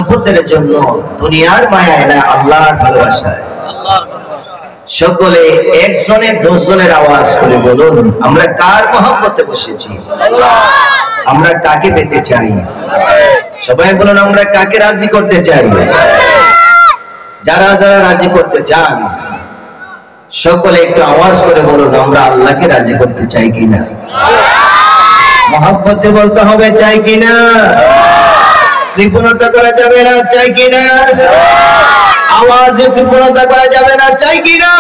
মহব্বতের জন্য, দুনিয়ার মায়ায় না, আল্লাহর ভালোবাসায়। সকলে একজনের 10 জনের আওয়াজ করে বলুন, আমরা কার মহব্বতে বসেছি? আমরা কাকে পেতে চাই? সবাই বলুন, আমরা কাকে রাজি করতে চাই? যারা যারা রাজি করতে চান সকলে একটু আওয়াজ করে বলুন, আমরা আল্লাহকে রাজি করতে চাই কিনা? মহব্বতে বলতে হবে, চাই কিনা? কৃপণতা করা যাবে না, চাই কিনা? আওয়াজে কৃপণতা করা যাবে না, চাই কিনা?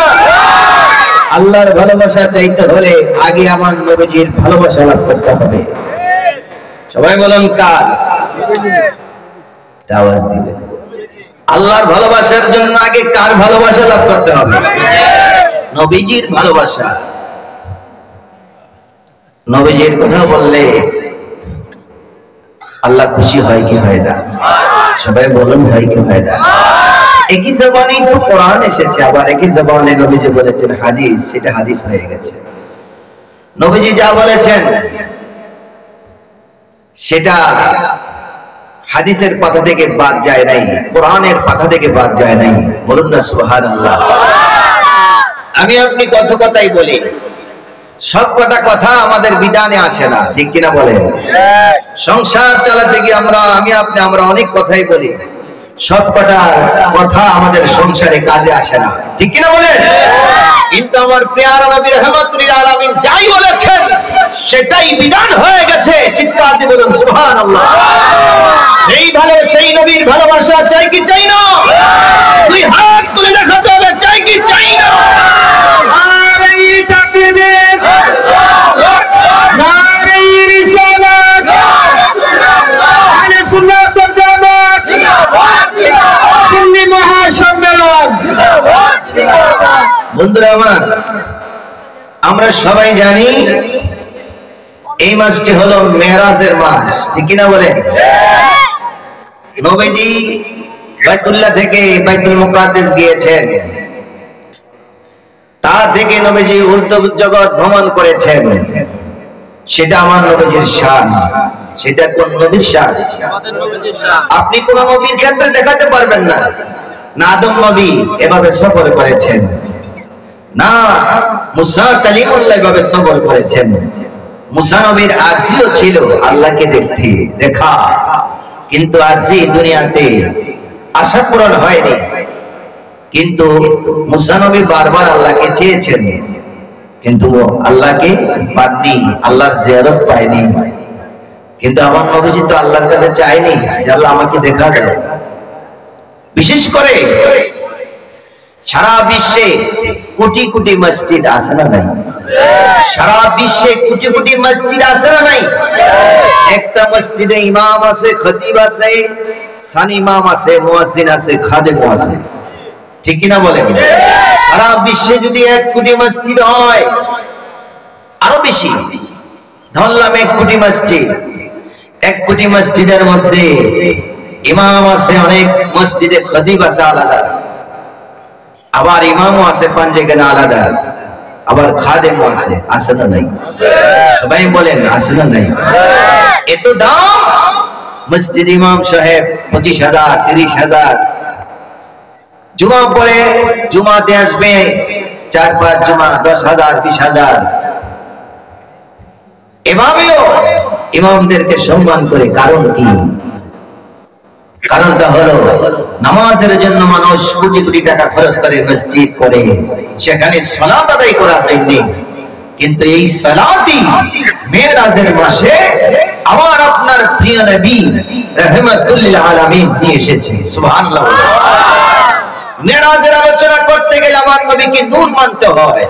আল্লাহর ভালোবাসা চাইতে হলে আগে আমার নবীজির ভালোবাসা লাভ করতে হবে। সবাই বলুন, কার? আওয়াজ দিবে। আল্লাহর ভালোবাসার জন্য আগে কার ভালোবাসা লাভ করতে হবে? নবীজির ভালোবাসা। নবীজির কথা বললে আল্লাহ খুশি হয় কি হয় না? সবাই বলুন, হয় কি হয় না? একই জবানেই তো কোরআন এসেছে, আবার একই জবানে নবীজি বলেছেন হাদিস, সেটা হাদিস হয়ে গেছে। নবীজি যা বলেছেন সেটা হাদিসের পাতা থেকে বাদ যায় নাই, কোরআনের পাতা থেকে বাদ যায় নাই। বলুন না সুবহানাল্লাহ। আমি আপনি কত কথাই বলি, সব কটা কথা আমাদের বিধানে আসে না, ঠিক কিনা বলেন? সংসার চালাতে গিয়ে আমরা অনেক কথাই বলি, সব কটা কথা আমাদের সংসারে কাজে আসে না, ঠিক কিনা বলেন? কিন্তু আমার প্রিয় নবী রাহমাতুল আলামিন যাই বলেছেন সেটাই বিধান হয়ে গেছে। চিৎকার দিয়ে বলুন সুবহানাল্লাহ। সেই নবীর ভালোবাসা চাই কি চাই না? দুই হাত তুলে দেখাতে হবে, চাই কি চাই না? বন্ধুরা আমার, আমরা সবাই জানি এই মাসটি হলো মেরাজের মাস, ঠিক কিনা বলেন? নবীজি বাইতুল্লাহ থেকে বাইতুল মুকাদ্দাস গিয়েছেন, তা থেকে নবীজি উর্দু জগৎ ভ্রমণ করেছেন। সেটা আমার নবীজির শান। সেটা কোন নবীর শান? আমাদের নবীজির শান। আপনি কোন নবীর ক্ষেত্রে দেখাতে পারবেন না। না আদম নবী এভাবে সফর করেছেন, না মুসা কালিমুল্লাহ এভাবে সফর করেছেন। মুসা নবীর আরজিও ছিল আল্লাহকে দেখা, কিন্তু আরজি দুনিয়াতে আশা পূরণ হয়নি। কিন্তু মুসা নবী বারবার আল্লাহকে চেয়েছেন, কিন্তু আল্লাহকে পাননি, আল্লাহর জিয়ারত পায়নি। কিন্তু আমার নবীজি তো আল্লাহর কাছে চায়নি যে আল্লাহ আমাকে দেখা দাও। বিশেষ করে সারা বিশ্বে কোটি কোটি মসজিদ আছে না নাই? সারা বিশ্বে কোটি কোটি মসজিদ আছে না নাই? একটা মসজিদে ইমাম আছে, খতিব আছে, সানি ইমাম আছে, মুয়াজ্জিন আছে, খাদেম আছে, ঠিক কিনা বলেন? সারা বিশ্বে যদি 1 কোটি মসজিদ হয়, আরো বেশি ধরলাম 1 কোটি মসজিদ। 1 কোটি মসজিদের মধ্যে ইমাম আছে অনেক, মসজিদে খতিব আছে আলাদা, আবার ইমামও আছে পাঞ্জেখানে আলাদা, আবার খাদেমও আছে। আছে না নাই? সবাই বলেন, আছে না নাই? এত দাম মসজিদ ইমাম সাহেব 25,000 30,000। জুমা পরে জুমাতে আসবে 4-5 জুমা 10,000 20,000। এভাবেও ইমামদেরকে সম্মান করে। কারণ কি? কারণটা হলো নামাজের জন্য মানুষ কোটি কোটি টাকা খরচ করে, মসজিদ করে, সেখানে সালাত আদায় করার জন্য। কিন্তু এই সালাতই মেরাজের মাসে আমার আপনার প্রিয় নবী রাহমাতুল লিল আলামিন নিয়ে এসেছে। সুবহানাল্লাহ। মেরাজের আলোচনা করতে গেলে আমার নবীকে নূর মানতে হয়।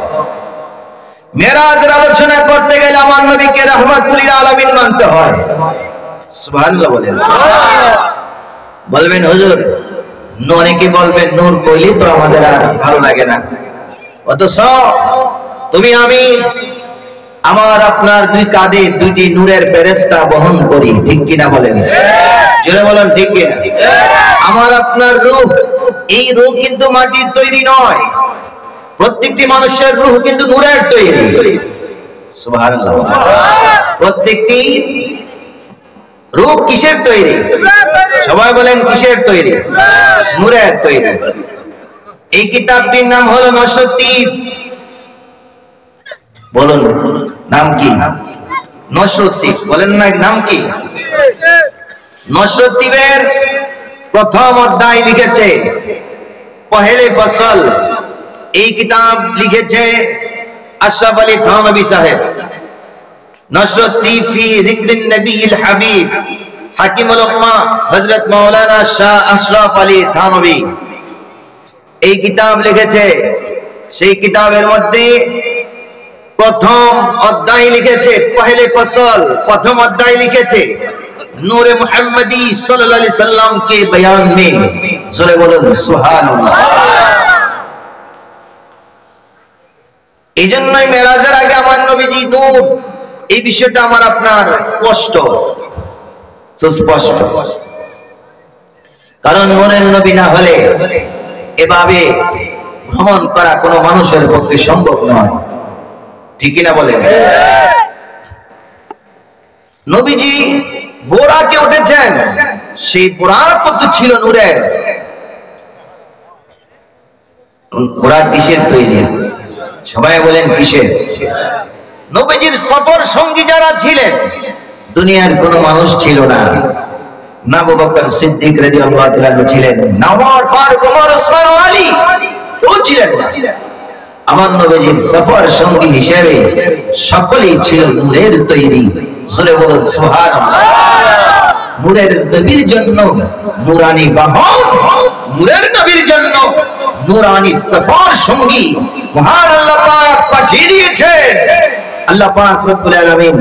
মেরাজের আলোচনা করতে গেলে আমার নবীকে রাহমাতুল লিল আলামিন মানতে হয়। সুবহানাল্লাহ বলেন। বলবেন হুজুর, অনেকে বলবেন নূর কইলে তো আমাদের আর ভালো লাগে না, অথচ তুমি আমি আমার আপনার 2 কাঁধে 2টি নূরের ফেরেশতা বহন করি, ঠিক কিনা বলেন? জোরে বলেন, ঠিক কিনা? আমার আপনার রূহ, এই রূহ কিন্তু মাটির তৈরি নয়। প্রত্যেকটি মানুষের রূহ কিন্তু নূরের তৈরি। সুবহানাল্লাহ। প্রত্যেকটি রূপ কিসের তৈরি? সবাই বলেন কিসের তৈরি? নূরের তৈরি। এই কিতাবটির নাম হলো নশরদ্বীপ। বলুন নাম কি? নশরদ্বীপ। বলেন না নাম কি? নশরদ্বীপের প্রথম অধ্যায় লিখেছে পহেলে ফসল। এই কিতাব লিখেছে আশরাফ আলী থানভী সাহেব। নশরদ্বীপ ফি যিকরিন নবীল হাবিব, হাকিমুল উম্মাহ হযরত মাওলানা শাহ আশরাফ আলী থানভী এই কিতাব লিখেছে। সেই কিতাবের মধ্যে প্রথম অধ্যায় লিখেছে পহেলে ফসল। প্রথম অধ্যায় লিখেছে নূরে মুহাম্মदी सल्लल्लाहु अलैहि वसल्लम के बयान में। जोरे बोलो सुबहानाल्लाह। এইজন্যই মেরাজের আগে আমার নবীজি নূর, এই বিষয়টা আমার আপনার স্পষ্ট, সুস্পষ্ট। কারণ নূরের নবী না হলে এভাবে ভ্রমণ করা কোনো মানুষের পক্ষে সম্ভব নয়। ঠিক কিনা বলেন? নবীজি বোরাকে উঠেছেন, সেই বোরাক কত ছিল নূরের। বোরাক কিসের তৈরি? সবাই বলেন কিসের? নবীজির সফর সঙ্গী যারা ছিলেন দুনিয়ার কোনো মানুষ ছিল না। না আবু বকর সিদ্দিক রাদিয়াল্লাহু তাআলা ছিলেন, না ওমর ফারুক, ওমর ওসমান আলী, কেউ ছিলেন না। আমার নবীজির সফর সঙ্গী হিসেবে সকলেই ছিল নূরের তৈরি। জোরে বলুন সুবহানাল্লাহ। নূরের নবীর জন্য নূরানী বাহন, নূরের নবীর জন্য নূরানী সফর সঙ্গী মহান আল্লাহ পাক পাঠিয়ে দিয়েছেন। আল্লাহ পাক রব্বুল আলামিন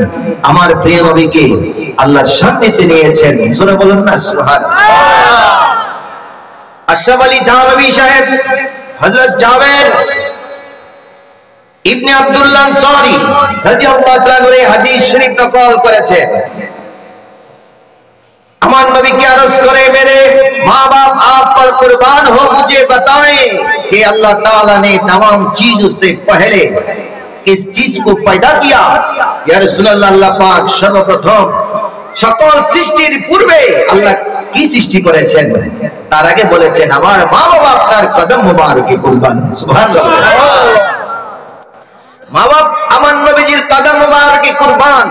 আমার প্রিয় নবীকে আল্লাহর সান্নিধ্যে নিয়েছেন। জোরে বলুন না সুবহানাল্লাহ। আশরাফ আলী থানভী সাহেব হযরত জাবের ইবনে আব্দুল্লাহ আনসারী রাদিয়াল্লাহু তাআলা এই হাদিস শরীফ নকল করেছেন। আমার নবীকে আরজ করে, मेरे माँ बाप आप पर कुर्बान हो, मुझे बताएं कि अल्लाह ताला ने तमाम चीजों से पहले किस चीज को पैदा किया। या रसूल अल्लाह, अल्लाह पाक सर्वप्रथम সকল সৃষ্টির পূর্বে আল্লাহ কি সৃষ্টি করেছেন তার আগে বলেছেন আমার মা বাবা আপনার কদম মোবারকে কুরবান। সুবহানাল্লাহ। মা বাপ আমার নবীজির কদম মোবারকে কুরবান।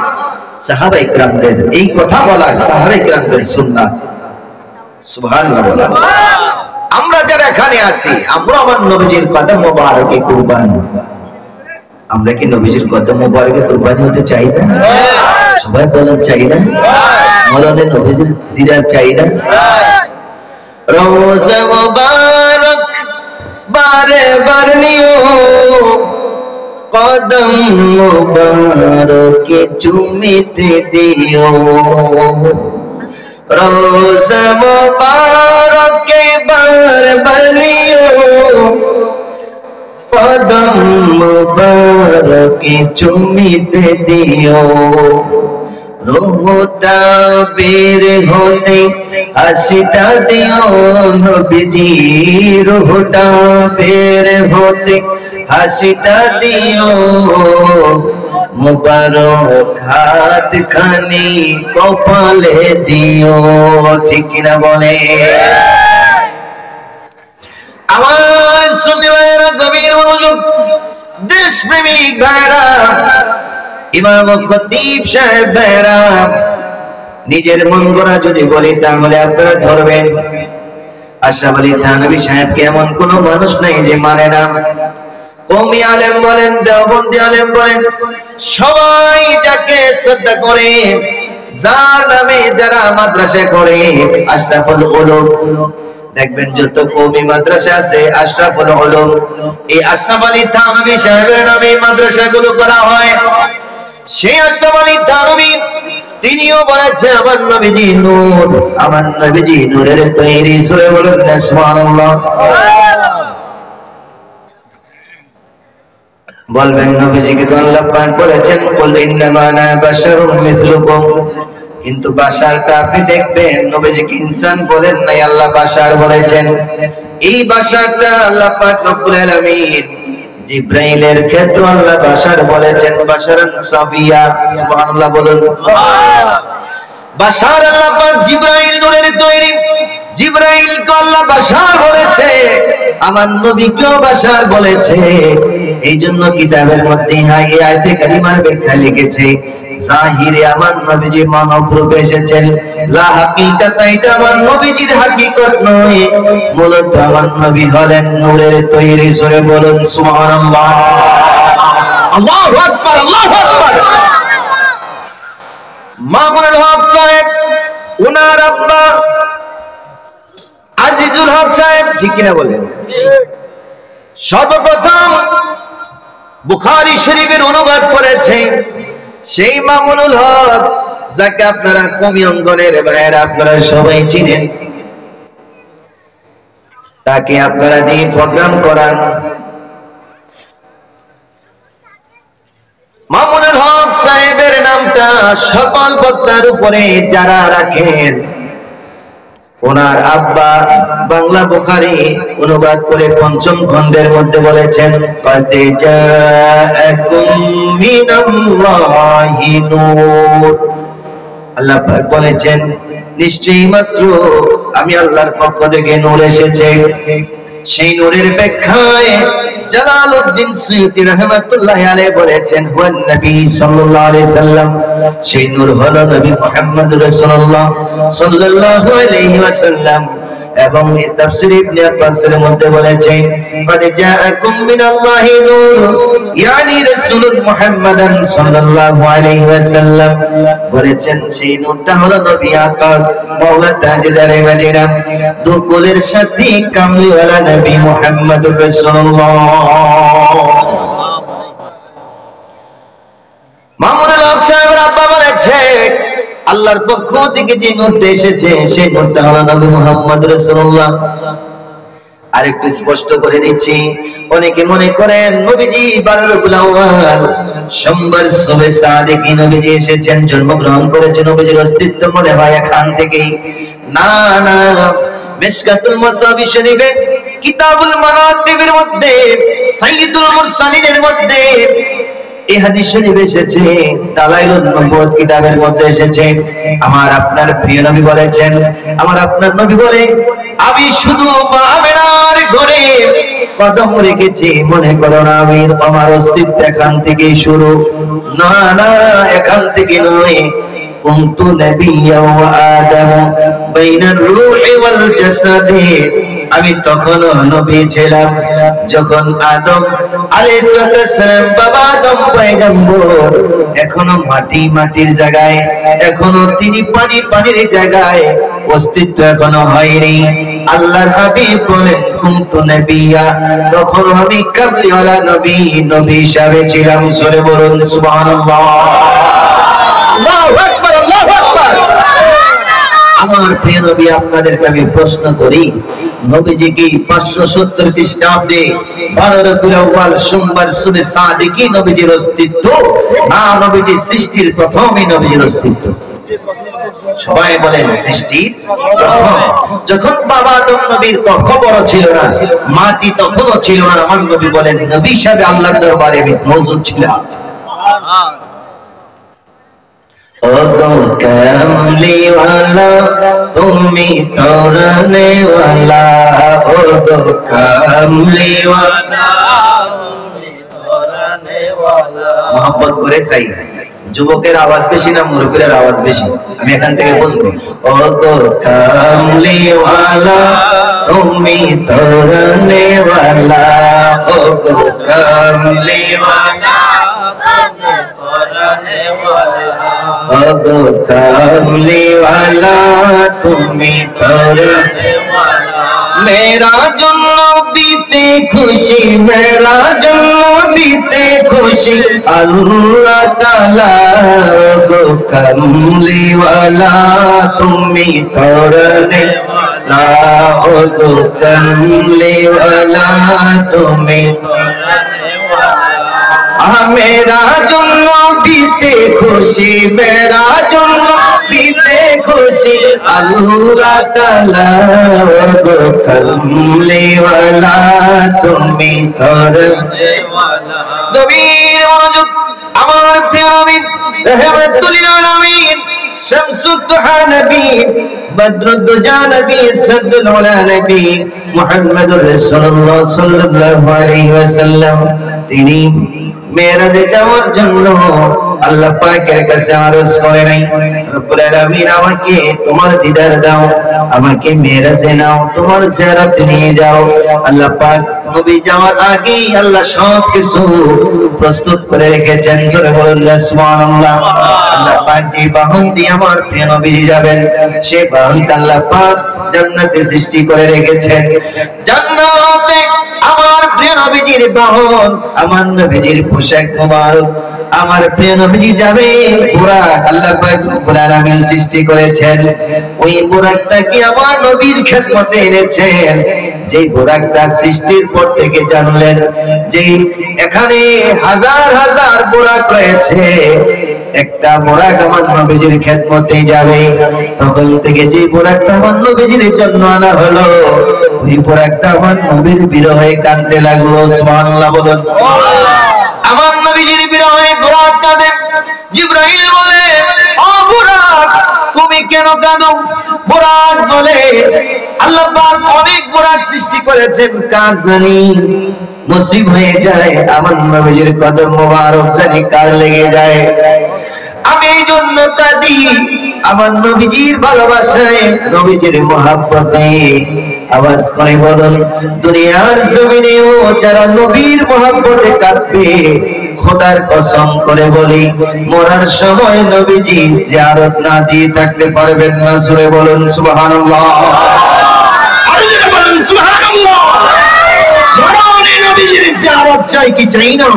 সাহাবায়ে কিরামদের এই কথা বলা সাহাবায়ে কিরামদের সুন্নাত। সুবহানাল্লাহ। আমরা যারা এখানে আছি আমরা আমার নবীজির কদম মোবারকে কুরবান। আমরা কি নবীজির কদম মোবারকে কুরবানি হতে চাই না? সবাই বলেন চাই না? মরণে নবীজির দিদার চাই না? রওজা মুবারক বারে বার নিও, কদম মুবারকে চুমিতে দিও। রওজা মুবারকে বার বার নিও, কদম মুবারকে চুমিতে দিও। রোহটা বের হতে হাসিটা দিও নবীজি, রোহটা বের হতে হাসিটা দিও। মুবারক হাত খানি কপালে দিও। ঠিক কিনা বলে? আমার সুন্নি ভাইরা গভীর মনোযোগ, দেশপ্রেমিক ভাইরা, ইমাম খতিব সাহেব ভাইরা, নিজের মন গড়া যদি বলি তাহলে আপনারা ধরবেন আশরাফ আলী থানভী সাহেবকে এমন কোন মানুষ নাই যে মানে না। কওমি আলেম বলেন, দেওবন্দি আলেম বলেন, সবাই যাকে শ্রদ্ধা করে, যার নামে যারা মাদ্রাসা করে, আশরাফুল উলুম, দেখবেন যত কওমি মাদ্রাসা আছে আশরাফুল উলুম, এই আশরাফ আলী থানভী সাহেবের নামে মাদ্রাসাগুলো করা হয়। সেই আশরাফ আলী থানভী তিনিও বলেছে আমার নবীজি নূর, আমার নবীজি নূরের তৈরি। সূরা বলুন না সুবহানাল্লাহ। বলবেন নবীজিকে তো আল্লাহ পাক বলেছেন কুল ইন্নামা আনা বাশারুম মিথলুকুম, কিন্তু বাশারটা আপনি দেখবেন নবীজিকে ইনসান বলেন নাই, আল্লাহ বাশার বলেছেন। এই বাশারটা আল্লাহ পাক রব্বুল আলামিন জিব্রাইলের ক্ষেত্রে আল্লাহ বাশার বলেছেন, বাশারান সাবিয়া। সুবহানাল্লাহ বলুন। বাশার আল্লাহ পাক জিবরাইল নূরের তৈরি, জিবরাইলকে আল্লাহ বাশার বলেছে, আমার নবীকেও বাশার বলেছে। এই জন্য কিতাবের মধ্যে এই আয়াতে কারিমার ব্যাখ্যা লিখেছে, জাহিরে আমার নবীজি মানব রূপে এসেছেন, লা হাকিকাতা, এটা আমার নবীজির হাকিকত নয়, মূলত আমার নবী হলেন নূরের তৈরি। জোরে বলুন সুবহানাল্লাহ, আল্লাহু আকবার, আল্লাহু আকবার। মামুনুল হক সাহেব, ওনার আব্বা আজিজুল হক সাহেব, ঠিক কিনা বলেন? সর্বপ্রথম বুখারী শরীফের অনুবাদ করেছে সেই মামুনুল হক, যাকে আপনারা কমি অঙ্গনের ভাইয়েরা আপনারা সবাই চিনেন, তাকে আপনারা দিয়ে প্রোগ্রাম করান। মামুনুল হক সাহেবের নামটা সকল বক্তার উপরে যারা রাখেন, ওনার আব্বা বাংলা বুখারী অনুবাদ করে পঞ্চম খণ্ডের মধ্যে বলেছেন, কদ জাআকুম মিনাল্লাহি নূর, আল্লাহ পাক বলেছেন নিশ্চয়ই মাত্র আমি আল্লাহর পক্ষ থেকে নূর এসেছে। সেই নূরের ব্যাখ্যায় জালালউদ্দিন সুয়ুতী রাহমাতুল্লাহি আলাইহি বলেছেন, হুয়ান নবী সাল্লাল্লাহু আলাইহি সাল্লাম, সেই নূর হলো নবী মুহাম্মদ রাসূলুল্লাহ সাল্লাল্লাহু আলাইহি ওয়াসাল্লাম। এবং তাফসীর ইবনে আব্বাসের মধ্যে বলেছে, কদ জাআকুম মিনাল্লাহি নূর, ইয়ানি রাসূলুল মুহাম্মাদান সাল্লাল্লাহু আলাইহি ওয়াসাল্লাম, বলেছেন সেই নূরটা হলো নবী আকার মাওলা তাজদারে মদিনা, দুকুলের সাথী কামলিওয়ালা নবী মুহাম্মদুর রাসূলুল্লাহ। মামুনুল হক সাহেবের আব্বা বলেছে, আল্লাহর পক্ষ থেকে যে নূরটা এসেছে সেই নূরটা হলো নবী মুহাম্মদ রাসূলুল্লাহ। আরেকটু স্পষ্ট করে দিচ্ছি, অনেকে মনে করেন নবীজি 12 রবিউল আউয়াল সোমবার সুবে সাদিকি নবীজি এসেছেন, জন্মগ্রহণ করেছেন, নবীজির অস্তিত্ব মনে হয় এখান থেকেই। না না, মিশকাতুল মাসাবি শরীফে কিতাবুল মানাকিবের মধ্যে সাইয়্যিদুল মুরসালিনের মধ্যে এই হাদিস শরীফ এসেছে, দালাইলুন নবুওয়াত কিতাবের মধ্যে এসেছে। আমার আপনার প্রিয় নবী বলেছেন, আমার আপনার নবী বলে, আমি শুধু মা আমিনার ঘরে কদম রেখেছি, মনে করো না আমি আমার অস্তিত্ব এখান থেকে শুরু। না না, এখান থেকে নয়। কুনতু নাবিয়্যা ওয়া আদম বাইনার রূহি ওয়াল জাসাদি, আমি তখনও নবী ছিলাম যখন আদম আলাইহিস সালাম, বাবা আদম পয়গম্বর এখনো মাটির জায়গায়, এখনো তিনি পানির জায়গায়, অস্তিত্ব এখনো হয়নি। আল্লাহর হাবিব বলেন, কুনতু নাবিয়্যা, তখন আমি কামলিওয়ালা নবী হিসাবে ছিলাম। জোরে বলুন সুবহানাল্লাহ, আল্লাহু আকবার, আল্লাহু আকবার। আমার প্রিয় নবী, আপনাদেরকে আমি প্রশ্ন করি, নবীজি কি 570 খ্রিস্টাব্দে 12 রবিউল আউয়াল সোমবার সুবে সাদিকি নবীজির অস্তিত্ব, না নবীজি সৃষ্টির প্রথমই নবীজির অস্তিত্ব? সবাই বলেন সৃষ্টির প্রথম। যখন বাবা আদম নবীর খবরও ছিল না, মাটি তখনও ছিল না, আমার নবী বলেন নবী হিসাবে আল্লাহর দরবারে আমি মওজুদ ছিলাম। ওগো কামলিওয়ালা তুমি তরনেওয়ালা, ওগো কামলিওয়ালা তুমি তরনেওয়ালা। মোহাম্মত করে চাই, যুবকের আওয়াজ বেশি না মুরব্বীর আওয়াজ বেশি? আমি এখান থেকে বলবো, ওগো কামলিওয়ালা তুমি তরনেওয়ালা, ওগো কামলিওয়ালা ওগো কামলিওয়ালা তুমি তরনেওয়ালা। মেরা জন্য বিতে খুশি, মেরা জন্য বিতে খুশি আল্লাহ তাআলা, ওগো কামলিওয়ালা তুমি তরনেওয়ালা, ওগো কামলিওয়ালা তুমি তরনেওয়ালা। মেরা জন্য বিতে খুশি, মেরা জন্য বিতে খুশি আল্লাহ তাআলা, ওগো কামলিওয়ালা তুমি তরনেওয়ালা। গভীর মনোযোগ, আমার প্রিয় নবী রাহমাতুল লিল আলামিন শামসুদ্দোহা নবী, বদরুদ্দোজা নবী, সাদুল উলা নবী মুহাম্মদুর রাসূলুল্লাহ সাল্লাল্লাহু আলাইহি ওয়াসাল্লাম তিনি মেরাজে যাওয়ার জন্য আল্লাহ পাকের কাছে আরজ করে নাই, রব্বুল আলামিন আমাকে তোমার দিদার দাও, আমাকে মেরাজে নাও, তোমার জিয়ারত নিয়ে যাও। আল্লাহ পাক নবী যাওয়ার আগে আল্লাহ সব কিছু প্রস্তুত করে রেখেছেন। জোরে বলুন সুবহানাল্লাহ। আল্লাহ পাক যে বাহন দিয়ে আমার প্রিয় নবী যাবেন, সেই বাহনটা আল্লাহ পাক জান্নাতে সৃষ্টি করে রেখেছেন। জান্নাতে আমার প্রিয় নবীজির বাহন, আমার নবীজির পোশাক মোবারক, আমার প্রিয় নবীজি যাবে বুরাক, আল্লাহ পাক রব্বুল আলামিন সৃষ্টি করেছেন। ওই বুরাকটা কি আমার নবীর খেদমতে এনেছেন। যেই বুরাকটা সৃষ্টির পর থেকে জানলেন যে এখানে হাজার হাজার বুরাক রয়েছে, একটা বুরাক আমার নবীজির খেদমতে যাবে, তখন থেকে যে বুরাকটা আমার নবীজির জন্য আনা হলো, ওই বুরাকটা আমার নবীর বিরহে কাঁদতে লাগলো। সুবহানাল্লাহ বলুন। আমার নবীজির বিরহে বুরাক কাঁদে। জিবরাইল বলে, ও বুরাক তুমি কেন কাঁদো? বুরাক বলে, আল্লাহ পাক অনেক বুরাক সৃষ্টি করেছেন, কাজ জানি নসিব হয়ে যায়, আমার নবীজির কদম মোবারক জানি কার লেগে যায়, আমি এই জন্য কাঁদি। আমার নবীজির ভালোবাসায়, নবীজির মহব্বতে আওয়াজ করে বলুন, দুনিয়ার জমিনেও যারা নবীর মহব্বতে কাঁদবে, খোদার কসম করে বলি মরার সময় নবীজি জিয়ারত না দিয়ে থাকতে পারবেন না। জোরে বলুন সুবহানাল্লাহ। আরে জোরে বলুন সুবহানাল্লাহ। মরণে নবীজির জিয়ারত চাই কি চাই না?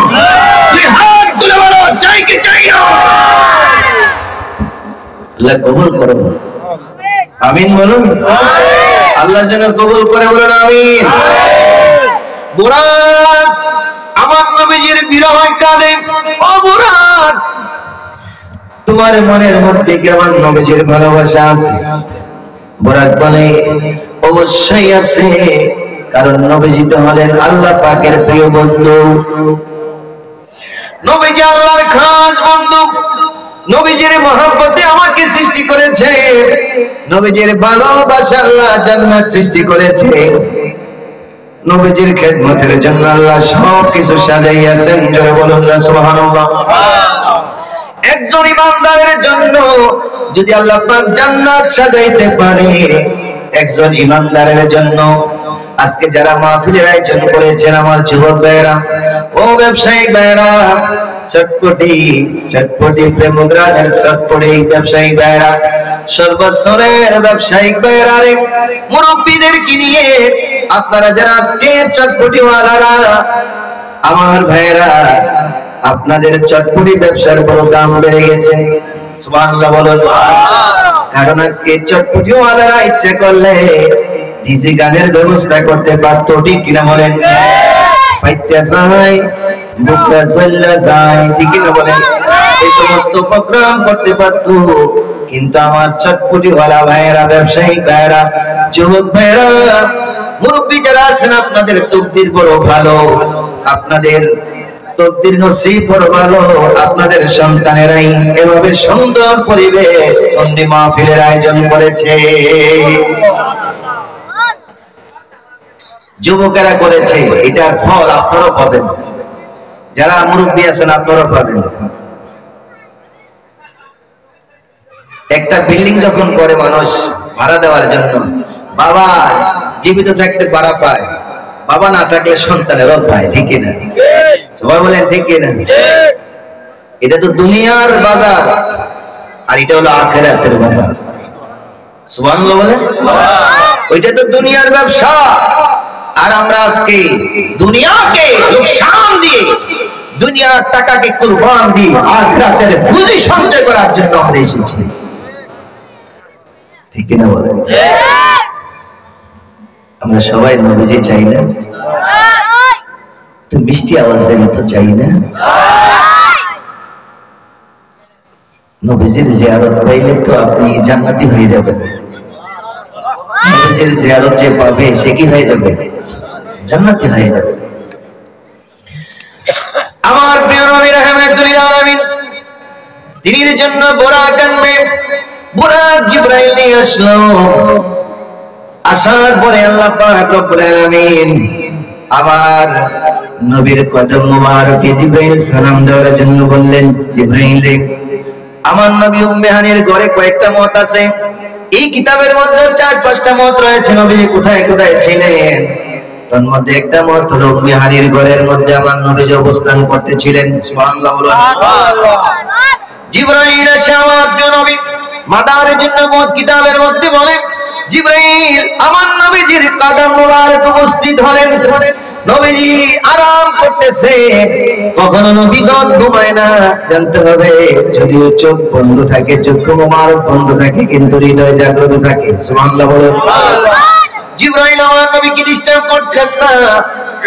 দুই হাত তুলে বলো, চাই কি চাই না? আল্লাহ কবুল করুন, আমিন বলুন। আল্লাহ যেন কবুল করে বলুন আমিন। বুরাক আমার নবীজির বিরহে কাঁদে, ও বুরাক তোমার মনের মধ্যে কি আমার নবীজির ভালোবাসা আছে? বুরাক বলে, অবশ্যই আছে, কারণ নবীজি তো হলেন আল্লাহ পাকের প্রিয় বন্ধু, নবীজি আল্লাহর খাস বন্ধু, নবীজির মহব্বতে আমাকে সৃষ্টি করেছে, নবীজির ভালোবাসা আল্লাহ জান্নাত সৃষ্টি করেছে, নবীজির খেদমতের জন্য আল্লাহ সব কিছু সাজাইয়াছেন। জোরে বলুন না সুবহানাল্লাহ। একজন ইমানদারের জন্য যদি আল্লাহ পাক জান্নাত সাজাইতে পারে, একজন ইমানদারের জন্য, আজকে যারা মাহফিলের আয়োজন করেছেন আমার যুবক ভাইয়েরা, ও ব্যবসায়িক ভাইয়েরা, চটপটি চটপটি প্রেমগ্রামের চটপটি ব্যবসায়িক ভাইয়েরা, সর্বস্তরের ব্যবসায়িক ভাইয়েরা, রে মুরব্বীদেরকে নিয়ে আপনারা যারা আজকে চটপটি ওয়ালারা, আমার ভাইয়েরা, আপনাদের চটপটি ব্যবসার বড় দাম বেড়ে গেছে। সুবহানাল্লাহ বলুন। কারণ আজকে চটপটি ওয়ালারা ইচ্ছে করলে ডিজে গানের ব্যবস্থা করতে পারতো, ঠিক কিনা বলেন? পাইতে যায়, বুকটা চলে যায়, ঠিক কিনা বলেন? এই সমস্ত প্রোগ্রাম করতে পারতো, কিন্তু আমার চটপটি ওয়ালা ভাইয়েরা, ব্যবসায়িক ভাইয়েরা, যুবক ভাইয়েরা, মুরব্বী যারা আছেন, আপনাদের তকদির বড় ভালো, আপনাদের তকদির নসিব বড় ভালো, আপনাদের সন্তানেরাই এভাবে সুন্দর পরিবেশ সুন্নি মাহফিলের আয়োজন করেছে, যুবকেরা করেছে। এটার ফল আপনারাও পাবেন, যারা মুরব্বী আছেন আপনারাও পাবেন। একটা বিল্ডিং যখন করে মানুষ ভাড়া দেওয়ার জন্য, বাবা জীবিত থাকতে ভাড়া পায়, বাবা না থাকলে সন্তানেরও পায়, ঠিক না? সবাই বলেন ঠিক না? এটা তো দুনিয়ার বাজার, আর এটা হলো আখিরাতের বাজার। সুবহানাল্লাহ বলেন। ওইটা তো দুনিয়ার ব্যবসা, আর আমরা আজকে দুনিয়াকে লোকসান দিয়ে, দুনিয়ার টাকাকে কুরবান দিয়ে আখিরাতের পুঁজি সঞ্চয় করার জন্য আমরা এসেছি, ঠিক না বলেন? আমরা সবাই নবীজি চাই না? তো মিষ্টি আওয়াজ দেবে তো চাই না? নবীজির জিয়ারত পাইলে তো আপনি জান্নাতি হয়ে যাবেন। নবীজির জিয়ারত যে পাবে সে কি হয়ে যাবে? জান্নাতি হয়ে যাবে। আমার প্রিয় নবী রাহমাতুল লিল আলামিন, দিনের জন্য বুরাক আনবে, বুরাক জিবরাইল নিয়ে আসলো। আসার পরে আল্লাহ পাক রব্বুল আলামিন আমার নবীর কদম মোবারকে জিবরাইল সালাম দেওয়ার জন্য বললেন, জিবরাইল আমার নবী উম্মে হানির ঘরে কয়েকটা মত আছে, এই কিতাবের মধ্যে 4-5টা মত রয়েছে নবী কোথায় কোথায় ছিলেন। তার মধ্যে একটা মত হলো উম্মে হানির ঘরের মধ্যে আমার নবী যে অবস্থান করতেছিলেন। সুবহানাল্লাহ বলুন। জিবরাইল এসে আমার নবী মাদারের জন্য মত কিতাবের মধ্যে বলে, জিবরাইল আমার নবীজির কদম মোবারক উপস্থিত হলেন। নবীজি আরাম করতেছে। কখনো নবীগণ ঘুমায় না, জানতে হবে যদিও চোখ বন্ধ থাকে, চক্ষু মোবারক বন্ধ থাকে, কিন্তু হৃদয় জাগ্রত থাকে। সুবহানাল্লাহ বলুন। জিবরাইল আমার নবীকে ডিস্টার্ব করছেন না।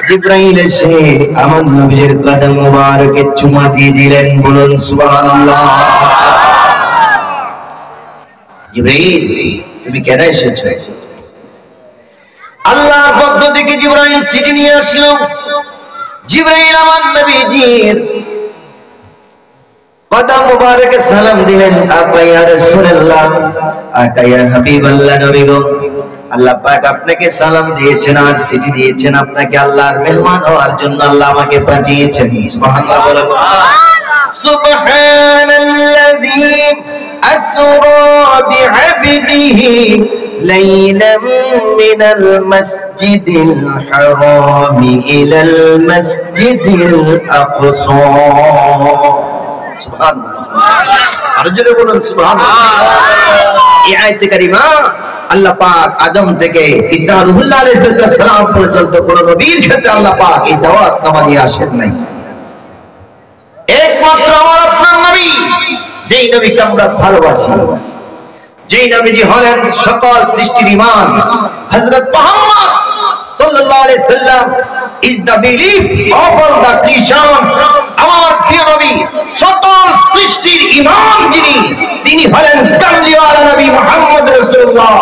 জিবরাইল এসে আমার নবীর কদম মোবারকে চুমা দিয়ে দিলেন। বলুন সুবহানাল্লাহ। জিবরাইল তুমি কেন এসেছো? আল্লাহর পক্ষ থেকে জিবরাইল চিঠি নিয়ে আসলো। জিবরাইল আমার নবীজির কদম মোবারকে সালাম দিলেন। আপা ইয়া রাসূলুল্লাহ, আকা ইয়া হাবিবাল্লাহ, নবী গো আল্লাহ পাক আপনাকে সালাম দিয়েছেন, আর চিঠি দিয়েছেন, আপনাকে আল্লাহর মেহমান হওয়ার জন্য আল্লাহ আমাকে পাঠিয়েছেন। সুবহানাল্লাহ বলেন। সুবহানাল্লাযী আসরা বি'আবদিহি লাইলাম মিনাল মাসজিদিল হারামি ইলাল মাসজিদিল আকসা। সুবহানাল্লাহ। আর জোরে বলুন সুবহানাল্লাহ। এই আয়াতে কারিমা আল্লাহ পাক আদম থেকে ঈসা রুহুল্লাহ আলাইহিস সালাম পর্যন্ত কোন নবীর ক্ষেত্রে আল্লাহ পাক এই দাওয়াত নামা দিয়ে আসেন নাই। একমাত্র আমার আপনার নবী, যেই নবীকে আমরা ভালোবাসি, যেই নবীজি হলেন সকল সৃষ্টির ইমাম, হযরত মুহাম্মদ সাল্লাল্লাহু আলাইহি সাল্লাম is the belief of all the creations. আমার প্রিয় নবী সকল সৃষ্টির ইমাম যিনি, তিনি হলেন কামলিওয়ালা নবী মুহাম্মদ রাসূলুল্লাহ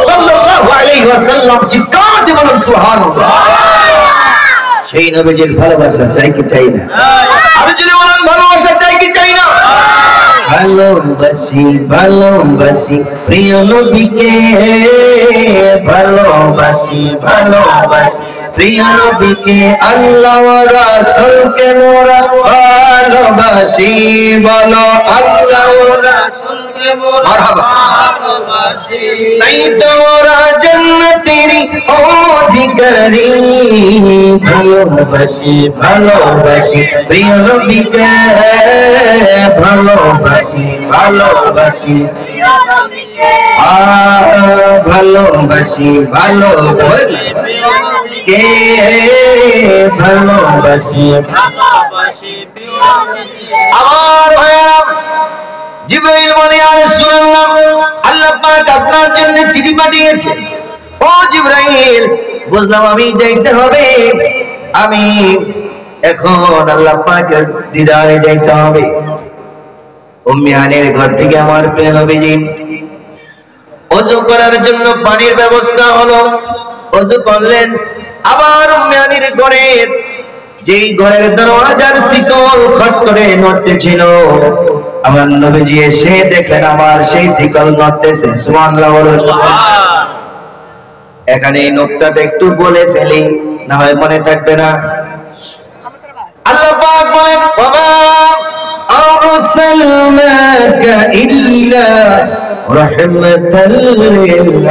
সাল্লাল্লাহু আলাইহি ওয়াসাল্লাম। জিজ্ঞাসা দিয়ে বলুন সুবহানাল্লাহ। সেই নবীজির ভালোবাসা চাই কি চাই না? আর যদি বলেন ভালোবাসা চাই কি চাই না? ভালোবাসি ভালোবাসি প্রিয় নবীকে, ভালোবাসি ভালোবাসি প্রিয় নবীকে, আল্লাহ ওয়া রাসূলকে মোরা ভালোবাসি। বলো আল্লাহ ওয়া রাসূলকে মোরা ভালোবাসি, তাই তো মোরা জান্নাতেরই অধিকারী। ভালোবাসি ভালোবাসি প্রিয় নবীকে, ভালোবাসি ভালোবাসি প্রিয় নবীকে, ভালোবাসি ভালোবাসি প্রিয় নবীকে, ভালোবাসি ভালোবাসি প্রিয় নবীকে। আমার ভাইরা জিবরাইল বলে, ইয়া রাসূলুল্লাহ আল্লাহ পাক আপনার জন্য চিঠি পাঠিয়েছে। ও জিবরাইল, বুঝলাম আমি যাইতে হবে, আমি এখন আল্লাহ পাকের দিদারে যাইতে হবে। উম্মে হানির ঘর থেকে আমার প্রিয় নবীজি ওযু করার জন্য পানির ব্যবস্থা হলো। ওযু করলেন। আবার উম্মে হানির ঘরের যেই ঘরের দরওয়াজার শিকল খট করে নড়তেছিল, আমার নবীজি এসে দেখলেন আমার সেই শিকল নড়তেছে। সুবহানাল্লাহ বলুন। এখানে এই নোকতাটা একটু বলে ফেলি, না হয় মনে থাকবে না। আল্লাহ পাক বলেন, ওয়া আরসালনাকা ইল্লা রাহমাতাল লিল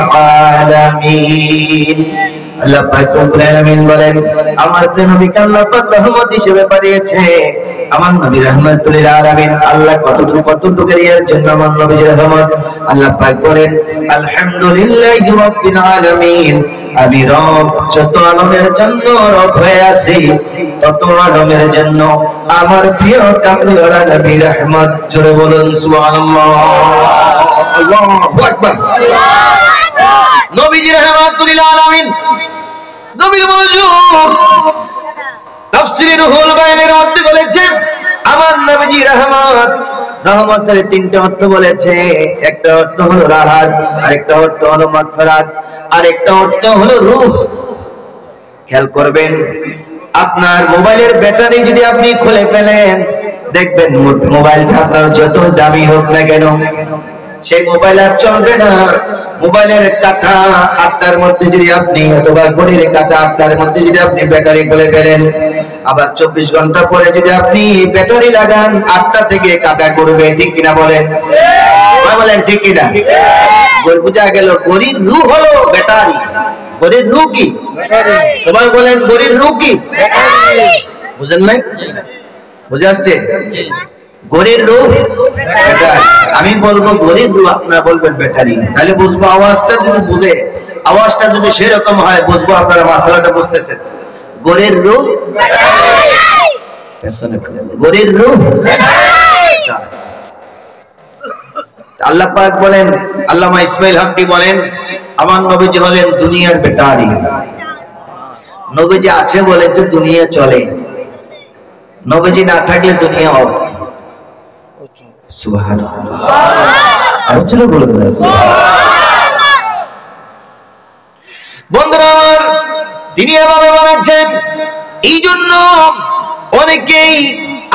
আলামিন। আল্লাহ পাক রব্বুল আলামিন বলেন, আমার প্রিয় নবীকে আল্লাহ পাক রহমত হিসেবে পাঠিয়েছে। আমার নবী রাহমাতুল লিল আলামিন। আল্লাহ কতটুকু এর জন্য আমার নবীর রহমত। আল্লাহ পাক বলেন, আলহামদুলিল্লাহি রাব্বিল আলামিন। আমি রব, যত আলমের জন্য রব হয়ে আছি, তত আলমের জন্য আমার প্রিয় কামলিওয়ালা নবী রহমত। জোরে বলুন সুবহানাল্লাহ। আল্লাহু আকবার। নবীজি রাহমাতুল লিল আলামিন। নবীর মনোযোগ তাফসীরে রুহুল বায়ানের মধ্যে বলেছে, আমার নবীজি রহমত, রহমতের তিনটা অর্থ বলেছে। একটা অর্থ হলো রাহাত, আরেকটা অর্থ হলো মাগফিরাত, আরেকটা অর্থ হলো রূহ। খেয়াল করবেন, আপনার মোবাইলের ব্যাটারি যদি আপনি খুলে ফেলেন, দেখবেন মোবাইলটা আপনার যত দামি হোক না কেন, সেই মোবাইল আর চলবে না। মোবাইলের কাঁটা আটটার মধ্যে যদি আপনি অথবা ঘড়ির কাঁটা আটটার মধ্যে যদি আপনি ব্যাটারি খুলে ফেলেন, আবার 24 ঘন্টা পরে যদি আপনি ব্যাটারি লাগান, 8টা থেকে কাঁটা করবে। ঠিক কিনা বলেন? বলেন ঠিক কিনা? বুঝা গেল ঘড়ির রু হলো ব্যাটারি। ঘড়ির রু কি? সবাই বলেন ঘড়ির রু কি? বুঝেন নাই? বুঝে আসছে? ঘড়ির রু ব্যাটারি। আমি বলবো ঘড়ির রু, আপনারা বলবেন ব্যাটারি। তাহলে বুঝবো, আওয়াজটা যদি বুঝে, আওয়াজটা যদি সেরকম হয়, বুঝবো আপনারা মাসালাটা বুঝতেছেন। ঘড়ির রু ঘড়ির রু। আল্লাহ পাক বলেন, আল্লামা ইসমাইল হক বলেন, আমার নবীজি হলেন দুনিয়ার ব্যাটারি। নবীজি আছে বলে তো দুনিয়া চলে, নবীজি না থাকলে দুনিয়া অফ। সুবহানাল্লাহ। আর জোরে বলুন না সুবহানাল্লাহ। বন্ধুরা, তিনি এভাবে বলেছেন। এই জন্য অনেকেই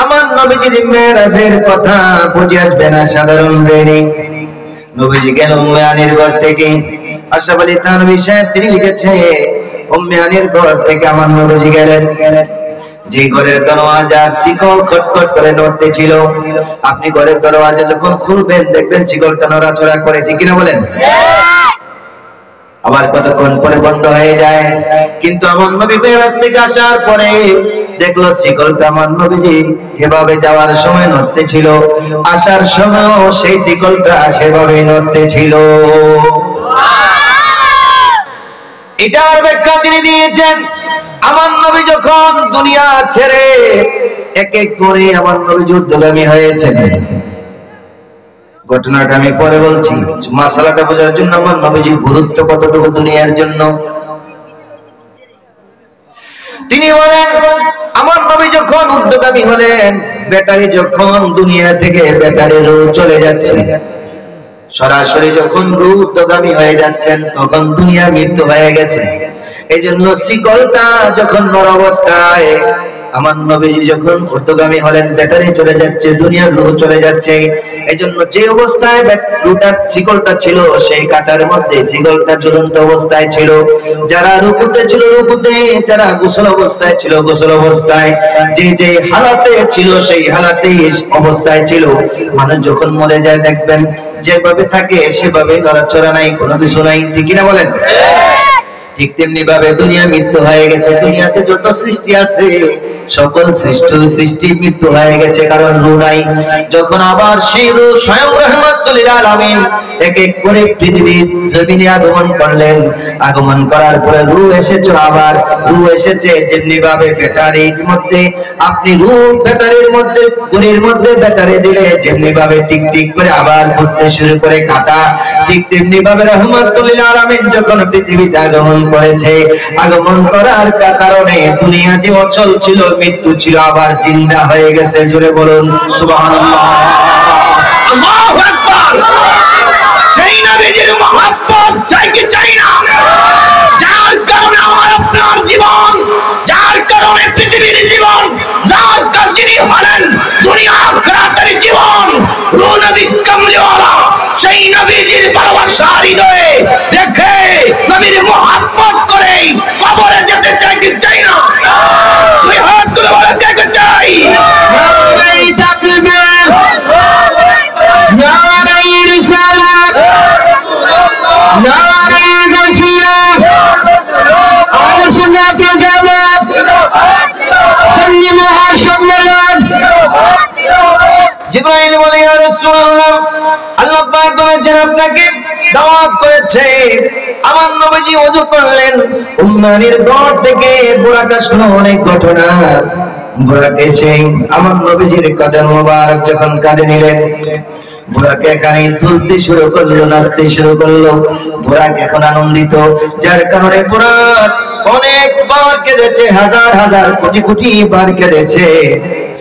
আমার নবীজির মেরাজের কথা বুঝে আসবে না। সাধারণ রেডি নবীজি গেল উম্মে হানির ঘর থেকে। আশরাফ আলী থানভী সাহেব তিনি লিখেছে, উম্মে হানির ঘর থেকে আমার নবীজি গেলেন। যে ঘরের দরওয়াজা শিকল খটখট করে নড়তে ছিল, আপনি ঘরের দরওয়াজা যখন খুলবেন দেখবেন শিকলটা নড়াচড়া করে। ঠিক কিনা বলেন? আবার কতক্ষণ পরে বন্ধ হয়ে যায়। কিন্তু আমার নবী মেরাজ থেকে আসার পরে দেখলো শিকলটা আমার নবীজি যেভাবে যাওয়ার সময় নড়তে ছিল, আসার সময়ও সেই শিকলটা সেভাবে নড়তে ছিল। এটার ব্যাখ্যা তিনি দিয়েছেন, আমার নবী যখন দুনিয়া ছেড়ে এক এক করে আমার নবী যুদ্ধগামী হয়েছেন। ঘটনাটা আমি পরে বলছি, মাসালাটা বোঝার জন্য আমার নবীজির গুরুত্ব কতটুকু দুনিয়ার জন্য। তিনি বলেন, আমার নবী যখন ঊর্ধ্বগামী হলেন, ব্যাটারি যখন দুনিয়া থেকে ব্যাটারি রু চলে যাচ্ছে, সরাসরি যখন রু ঊর্ধ্বগামী হয়ে যাচ্ছেন, তখন দুনিয়া মৃত্যু হয়ে গেছে। এই জন্য শিকলটা যখন নর অবস্থায়, আমার নবীজি যখন ঊর্ধ্বগামী হলেন, ব্যাটারি চলে যাচ্ছে, দুনিয়ার রু চলে যাচ্ছে। এই জন্য যে অবস্থায় রুটার শিকলটা ছিল, সেই কাটার মধ্যে শিকলটা ঝুলন্ত অবস্থায় ছিল। যারা রুকুতে ছিল রুকুতে, যারা গোসল অবস্থায় ছিল গোসল অবস্থায়, যে যে হালাতে ছিল সেই হালাতে অবস্থায় ছিল। মানুষ যখন মরে যায় দেখবেন যেভাবে থাকে সেভাবে নড়াচড়া নাই, কোনো কিছু নাই। ঠিক কিনা বলেন? ঠিক তেমনি ভাবে দুনিয়া মৃত্যু হয়ে গেছে। দুনিয়াতে যত সৃষ্টি আছে সকল সৃষ্টি মৃত্যু হয়ে গেছে, কারণ রু নাই। যখন আবার সেই রু স্বয়ং রাহমাতুল লিল আলামিন এক এক করে পৃথিবীর জমিনে আগমন করলেন, আগমন করার পরে রু এসেছে। আবার রু এসেছে যেমনি ভাবে ব্যাটারির মধ্যে আপনি রু ব্যাটারির মধ্যে ঘড়ির মধ্যে ব্যাটারি দিলে যেমনি ভাবে টিক টিক করে আবার ঘুরতে শুরু করে কাটা, ঠিক তেমনি ভাবে রাহমাতুল লিল আলামিন যখন পৃথিবীতে আগমন করেছে, আগমন করার কারণে দুনিয়া যে অচল ছিল, মৃত্যু ছিল, আবার জিন্দা হয়ে গেছে। জোরে বলুন সুবহানাল্লাহ। আল্লাহু আকবার। সেই নবীজির মহব্বত চাই কি চাই না? যার কারণে আমার আপনার জীবন, যার কারণে পৃথিবীর জীবন, যার কারণে যিনি হলেন দুনিয়া আখিরাতের জীবন, রূহ নবী কামলিওয়ালা, সেই নবীজির ভালোবাসার হৃদয়ে দেখে নবীর মহব্বত করে কবরে যেতে চাই কি চাই না? দুই হাত তুলে বলে দেখতে চাই। নারায়ে তাকবীর, নারায়ে রিসালাত, নারায়ে গায়সিয়াত, আহলে সুন্নাত ওয়াল জামাত, সুন্নি মুহাশাবাত। জিবরাইল বলে, ইয়া রাসূলুল্লাহ, আল্লাহ পাক বলেছেন আপনাকে দাওয়াত করেছে। আমার নবীজি ওযু করলেন, উম্মে হানির ঘর থেকে বুরাক আসলো। অনেক ঘটনা। বুরাক এসে আমার নবীজির কদম মোবারক যখন কাঁধে নিলেন, বুরাক এখানে তুলতে শুরু করলো, নাচতে শুরু করলো। বুরাক এখন আনন্দিত, যার কারণে বুরাক অনেকবার কেঁদেছে, হাজার হাজার কোটি কোটি বার কেঁদেছে।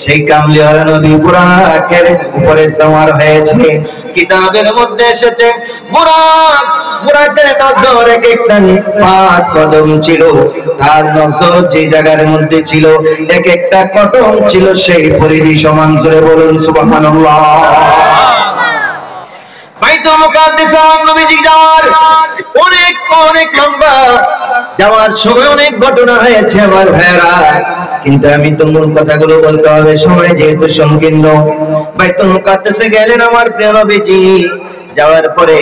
সেই কামলিওয়ালা নবী বুরাকের উপরে সওয়ার হয়েছে। কিতাবের মধ্যে এসেছে বুরাকের নজর এক একটা পাক কদম ছিল, তার নজর যে জায়গার মধ্যে ছিল এক একটা কদম ছিল সেই পরিধি সমান। জোরে বলুন সুবহানাল্লাহ। বাইতুল মুকাদ্দাস আমার নবীজি যাওয়ার অনেক অনেক লম্বা, যাওয়ার সময় অনেক ঘটনা হয়েছে আমার ভাইরা, কিন্তু আমি তো মূল কথাগুলো বলতে হবে, সময় যেহেতু সংকীর্ণ। বাইতুল মুকাদ্দাসে গেলেন আমার প্রিয় নবীজি। যাওয়ার পরে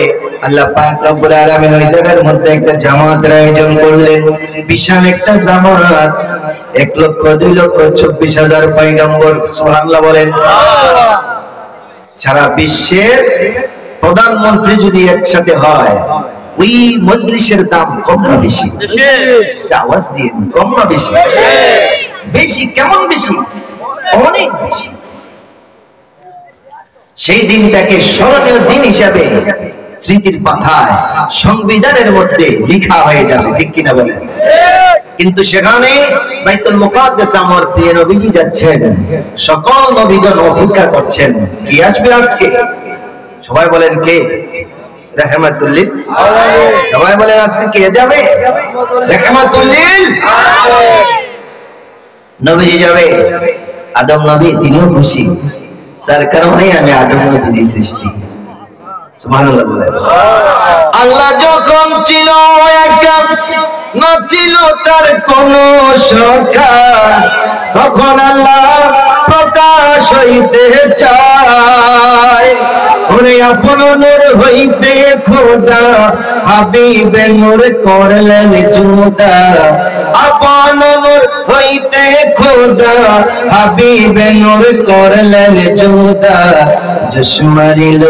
আল্লাহ পাক রব্বুল আলামিন ওই জায়গার মধ্যে একটা জামাতের আয়োজন করলেন, বিশাল একটা জামাত। 1,02,24,000 পয়গম্বর, সুবহানাল্লাহ বলেন। সারা বিশ্বের প্রধানমন্ত্রী যদি একসাথে হয়, ওই মজলিসের দাম কম না বেশি? আওয়াজ দিন, কম না বেশি? বেশি। কেমন বেশি? অনেক বেশি। সেই দিনটাকে স্মরণীয় দিন হিসাবে স্মৃতির পাতায় সংবিধানের মধ্যে লেখা হয়ে যাবে, ঠিক কিনা বলেন? কিন্তু সেখানে বাইতুল মুকাদ্দাস আমার প্রিয় নবীজি যাচ্ছেন, সকল নবীগণ অপেক্ষা করছেন কি আসবে আজকে। সবাই বলেন কে? রাহমাতুল্লিল। সবাই বলেন আজকে কে যাবে? রাহমাতুল্লিল। নবীজি যাবে। আদম নবী তিনিও খুশি, যার কারণে আমি আদম নবীজি সৃষ্টি। সুবহানাল্লাহ বলেন। আল্লাহ যখন ছিল একা, না ছিল তার কোন সখা, তখন আল্লাহ প্রকাশ হইতে চায়। ওরে আপন নূর হইতে খোদা হাবিবে নূর করলেন জুদা, আপন নূর হইতে খোদা হাবিবে নূর করলেন জুদা। জোশ মারিল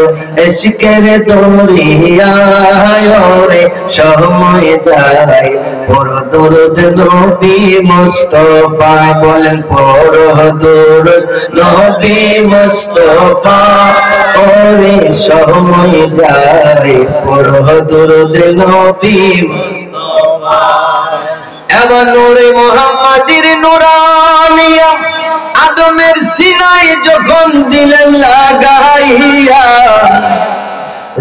ইশকের দরিয়ায়, ওরে সময় যায় পড় দরুদ নবী মুস্তাফা। বলেন পড় দরুদ নবী মুস্তাফা, ওরে সময় যায় পড় দরুদ নবী মুস্তাফা। এবার নূরে মুহাম্মাদির নূরানিয়া আদমের সিনায় যখন দিলেন লাগাইয়া,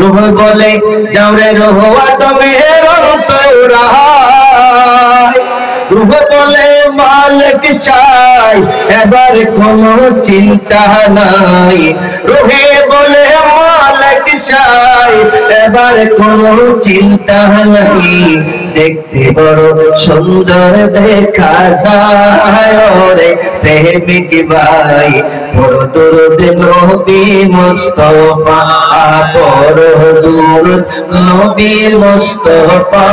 রূহ বলে যাও রে রূহ আদমের অন্তরায়। রূহ বলে মালিক সাই এবার কোনো চিন্তা নাই। রূহে বলে মালিক সাই এবার কোনো চিন্তা নাই। দেখতে বড় সুন্দর দেখা যায়, ওরে প্রেমিক ভাই পড় দরুদ নবী মুস্তাফা, পড় দরুদ নবী মুস্তাফা,